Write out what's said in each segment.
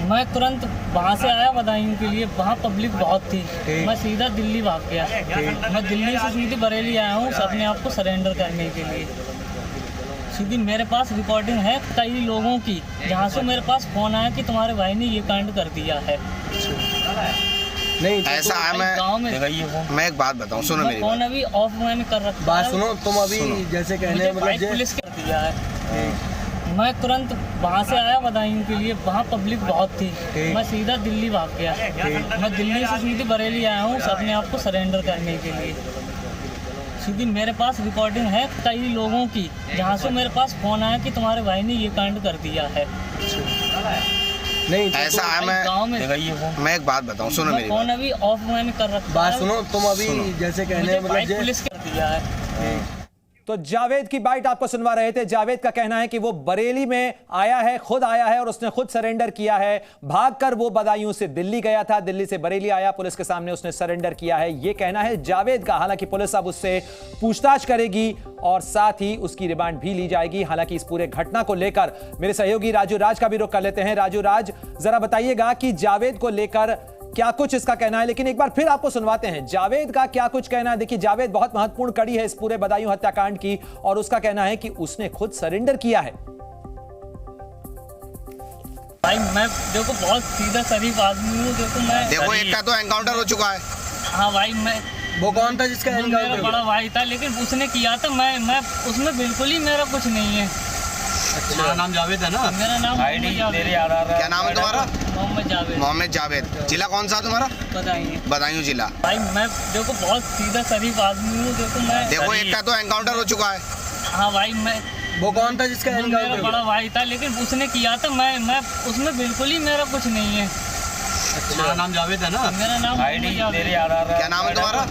मैं तुरंत वहाँ से आया बदायूं के लिए, वहाँ पब्लिक बहुत थी। मैं सीधा दिल्ली भाग गया। मैं दिल्ली से सीधी बरेली आया हूँ अपने आप को सरेंडर करने के लिए। सीधी मेरे पास रिकॉर्डिंग है कई लोगों की, जहाँ से मेरे पास फ़ोन आया कि तुम्हारे भाई ने ये कांड कर दिया है। नहीं ऐसा है। मैं एक बात बताऊँ, सुनो मेरी फ़ोन अभी ऑफ मैंने कर रखा है। बात सुनो, तुम अभी जैसे कहने मतलब पुलिस कर दिया है। मैं तुरंत वहाँ से आया बदायूं के लिए, वहाँ पब्लिक बहुत थी। मैं सीधा दिल्ली भाग गया। मैं दिल्ली से सीधी बरेली आया हूँ अपने आप को सरेंडर करने के लिए। सीधी मेरे पास रिकॉर्डिंग है कई लोगों की, जहाँ से मेरे पास फ़ोन आया कि तुम्हारे भाई ने ये कांड कर दिया है। नहीं ऐसा है। मैं एक बात बताऊँ, सुनो मेरी फ़ोन अभी ऑफ मैंने कर रखा है। बात सुनो, तुम अभी जैसे कहने मतलब पुलिस कर दिया है। तो जावेद की बाइट आपको सुनवा रहे थे। जावेद का कहना है कि वो बरेली में आया है, खुद आया है और उसने खुद सरेंडर किया है। भागकर वो बदायूं से दिल्ली गया था, दिल्ली से बरेली आया, पुलिस के सामने उसने सरेंडर किया है। ये कहना है जावेद का। हालांकि पुलिस अब उससे पूछताछ करेगी और साथ ही उसकी रिमांड भी ली जाएगी। हालांकि इस पूरे घटना को लेकर मेरे सहयोगी राजू राज का भी रुख कर लेते हैं। राजू राज, जरा बताइएगा कि जावेद को लेकर क्या कुछ इसका कहना है। लेकिन एक बार फिर आपको सुनवाते हैं जावेद का क्या कुछ कहना है। देखिए, जावेद बहुत महत्वपूर्ण कड़ी है इस पूरे बदायूं हत्याकांड की और उसका कहना है कि उसने खुद सरेंडर किया है। भाई मैं देखो बहुत सीधा शरीफ आदमी हूँ। देखो एक का तो एनकाउंटर हो चुका है। हाँ भाई, मैं वो कौन था जिसका एनकाउंटर? मेरा बड़ा भाई था, लेकिन उसने किया था। मैं उसमें बिल्कुल ही मेरा कुछ नहीं है। अच्छा, नाम जावेद है ना? मेरा नाम क्या नाम है तुम्हारा? मोहम्मद जावेद। जिला कौन सा तुम्हारा? बदायूं जिला। भाई मैं देखो बहुत सीधा शरीफ आदमी हूँ। देखो एक का तो एनकाउंटर हो चुका है। हाँ भाई, मैं वो कौन था जिसका एनकाउंटर? मेरा बड़ा भाई था, लेकिन उसने किया था। मैं उसमें बिल्कुल ही मेरा कुछ नहीं है। अच्छा, नाम जावेद है ना? मेरा नाम क्या नाम है तुम्हारा?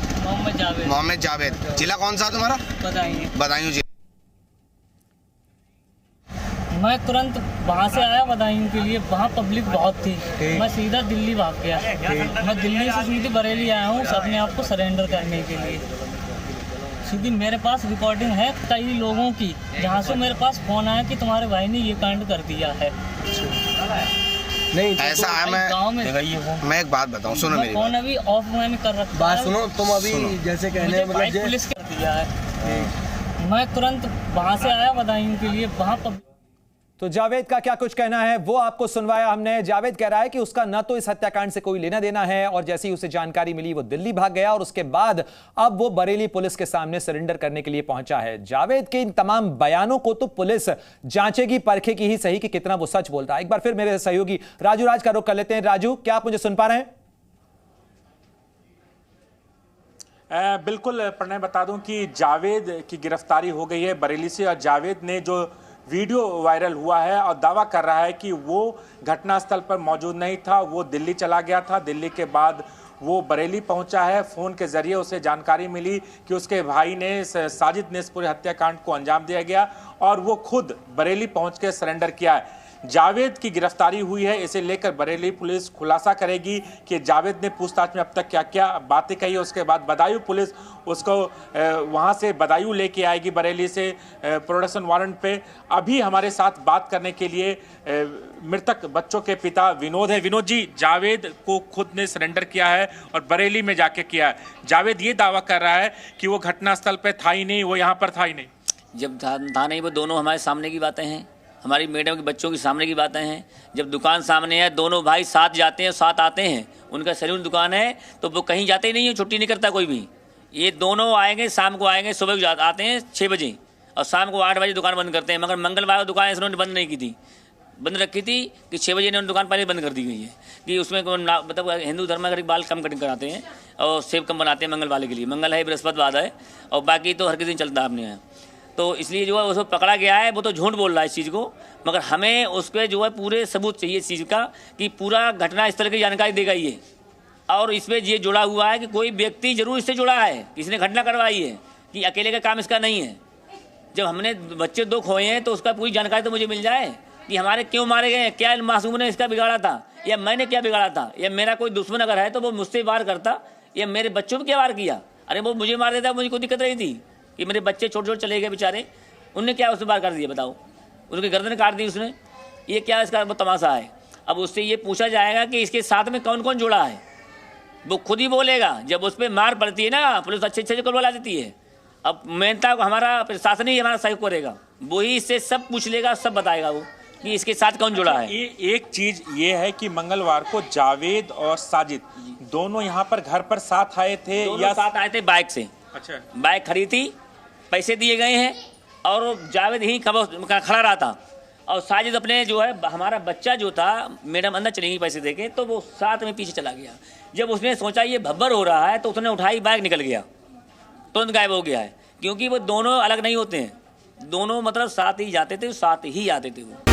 मोहम्मद जावेद। जिला कौन सा तुम्हारा? बदायूं जिला। मैं तुरंत वहाँ से आया बदायूं के लिए, वहाँ पब्लिक बहुत थी। मैं सीधा दिल्ली भाग गया। मैं दिल्ली से सीधी बरेली आया हूँ अपने आप को सरेंडर करने के लिए। सीधी मेरे पास रिकॉर्डिंग है कई लोगों की, जहाँ से मेरे पास फ़ोन आया कि तुम्हारे भाई ने ये कांड कर दिया है। नहीं ऐसा है। मैं एक बात बताऊँ, सुनो मेरी फ़ोन अभी ऑफ मैंने कर रखा है। बात सुनो, तुम अभी जैसे कहने मतलब पुलिस कर दिया है। मैं तुरंत वहाँ से आया बदायूं के लिए, वहाँ तो जावेद का क्या कुछ कहना है वो आपको सुनवाया हमने। जावेद कह रहा है कि उसका न तो इस हत्याकांड से कोई लेना देना है और जैसे ही उसे जानकारी मिली वो दिल्ली भाग गया और उसके बाद अब वो बरेली पुलिस के सामने सरेंडर करने के लिए पहुंचा है। जावेद के इन तमाम बयानों को तो पुलिस जांचेगी, परखेगी ही सही कि कितना वो सच बोलता है। एक बार फिर मेरे सहयोगी राजू राज का रुख कर लेते हैं। राजू, क्या आप मुझे सुन पा रहे हैं? बिल्कुल प्रणय, बता दूं कि जावेद की गिरफ्तारी हो गई है बरेली से और जावेद ने जो वीडियो वायरल हुआ है और दावा कर रहा है कि वो घटनास्थल पर मौजूद नहीं था, वो दिल्ली चला गया था। दिल्ली के बाद वो बरेली पहुंचा है। फ़ोन के ज़रिए उसे जानकारी मिली कि उसके भाई ने साजिद ने इस पूरे हत्याकांड को अंजाम दिया गया और वो खुद बरेली पहुंच के सरेंडर किया है। जावेद की गिरफ्तारी हुई है, इसे लेकर बरेली पुलिस खुलासा करेगी कि जावेद ने पूछताछ में अब तक क्या क्या बातें कही। उसके बाद बदायूं पुलिस उसको वहां से बदायूं लेके आएगी बरेली से प्रोडक्शन वारंट पे। अभी हमारे साथ बात करने के लिए मृतक बच्चों के पिता विनोद है। विनोद जी, जावेद को खुद ने सरेंडर किया है और बरेली में जाके किया है। जावेद ये दावा कर रहा है कि वो घटनास्थल पर था ही नहीं, वो यहाँ पर था ही नहीं। जब था नहीं, वो दोनों हमारे सामने की बातें हैं, हमारी मैडम के बच्चों के सामने की बातें हैं। जब दुकान सामने है, दोनों भाई साथ जाते हैं, साथ आते हैं। उनका सैलून दुकान है तो वो कहीं जाते ही नहीं है, छुट्टी नहीं करता कोई भी। ये दोनों आएंगे, शाम को आएंगे, सुबह आते हैं 6 बजे और शाम को 8 बजे दुकान बंद करते हैं। मगर मंगलवार को दुकान इन्होंने बंद नहीं की थी, बंद रखी थी कि 6 बजे इन्होंने दुकान पहले बंद कर दी गई है कि उसमें मतलब हिंदू धर्म में बाल कम कटिंग कराते हैं और सेब कम बनाते हैं मंगल वाले के लिए। मंगल है, बृहस्पतिवार है और बाकी तो हर किसी दिन चलता है अपने यहाँ। तो इसलिए जो है उसको पकड़ा गया है। वो तो झूठ बोल रहा है इस चीज़ को, मगर हमें उस पर जो है पूरे सबूत चाहिए इस चीज़ का कि पूरा घटना इस तरह की जानकारी देगा ये। और इसमें ये जुड़ा हुआ है कि कोई व्यक्ति जरूर इससे जुड़ा है, किसी ने घटना करवाई है, कि अकेले का काम इसका नहीं है। जब हमने बच्चे 2 खोए हैं तो उसका पूरी जानकारी तो मुझे मिल जाए कि हमारे क्यों मारे गए, क्या मासूम ने इसका बिगाड़ा था या मैंने क्या बिगाड़ा था, या मेरा कोई दुश्मन अगर है तो वो मुझसे वार करता या मेरे बच्चों पर क्या वार किया। अरे वो मुझे मार देता, मुझे कोई दिक्कत नहीं थी कि मेरे बच्चे छोटे छोटे चले गए बेचारे, उनने क्या उससे बार कर दिया बताओ, उसकी गर्दन काट दी उसने। ये क्या इसका वो तमाशा है। अब उससे ये पूछा जाएगा कि इसके साथ में कौन कौन जुड़ा है, वो खुद ही बोलेगा। जब उस पर मार पड़ती है ना, पुलिस अच्छे अच्छे को बुला देती है। अब मेहनता हमारा प्रशासन ही हमारा सहयोग करेगा, वही इससे सब पूछ लेगा, सब बताएगा वो कि इसके साथ कौन जुड़ा है। एक चीज ये है कि मंगलवार को जावेद और साजिद दोनों यहाँ पर घर पर साथ आए थे या साथ आए थे बाइक से। अच्छा, बाइक खरीदी थी, पैसे दिए गए हैं और जावेद ही खड़ा रहा था और साजिद अपने जो है हमारा बच्चा जो था, मैडम अंदर चली गई पैसे देके, तो वो साथ में पीछे चला गया। जब उसने सोचा ये भब्बर हो रहा है तो उसने उठाई, बाइक निकल गया, तुरंत गायब हो गया है। क्योंकि वो दोनों अलग नहीं होते हैं, दोनों मतलब साथ ही जाते थे, साथ ही आते थे वो।